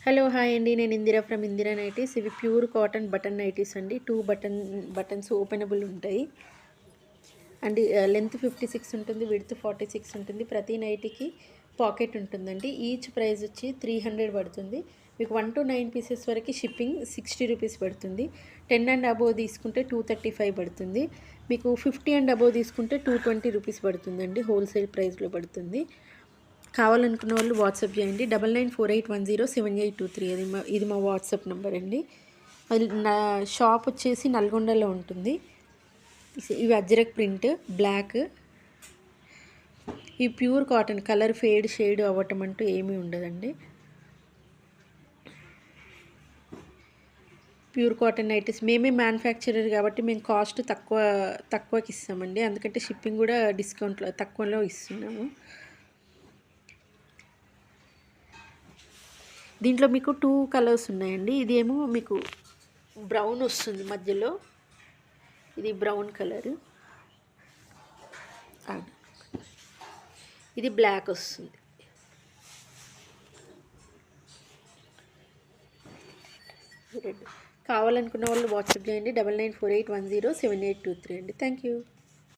Hello hi అండి, నేను Indira from Indira nighties. ఇవి ప్యూర్ కాటన్ బటన్ నైటీస్ అండి. 2 బటన్స్ ఓపెనబుల్ ఉంటాయి అండ్ లెంత్ 56 ఉంటుంది, విడ్త్ 46 ఉంటుంది. ప్రతి నైటీకి పాకెట్ ఉంటుందండి. ఈచ్ ప్రైస్ వచ్చి 300 పడుతుంది. మీకు 1 to 9 పీసెస్ వరకు షిప్పింగ్ 60 రూపీస్ పడుతుంది. 10 అండ్ అబోవ్ తీసుకుంటే 235 పడుతుంది. మీకు 50 అండ్ అబోవ్ తీసుకుంటే 220 రూపీస్ పడుతుందండి. హోల్సేల్ ప్రైస్లో పడుతుంది. కావాలనుకున్న వాళ్ళు వాట్సాప్ చేయండి. 9948107823 ఇది మా వాట్సాప్ నెంబర్ అండి. అది నా షాప్ వచ్చేసి నల్గొండలో ఉంటుంది. ఇవి అజ్రక్ ప్రింట్ బ్లాక్. ఈ ప్యూర్ కాటన్, కలర్ షేడ్ అవ్వటం అంటూ ఏమీ ఉండదండి. ప్యూర్ కాటన్ నైటీస్ మేమే మ్యానుఫ్యాక్చరర్ కాబట్టి మేము కాస్ట్ తక్కువకి ఇస్తామండి. అందుకంటే షిప్పింగ్ కూడా డిస్కౌంట్లో తక్కువలో ఇస్తున్నాము. దీంట్లో మీకు 2 కలర్స్ ఉన్నాయండి. ఇదేమో మీకు బ్రౌన్ వస్తుంది మధ్యలో, ఇది బ్రౌన్ కలరు, ఇది బ్లాక్ వస్తుంది. కావాలనుకున్న వాళ్ళు వాట్సాప్ చేయండి. 9948107823 అండి. Thank you.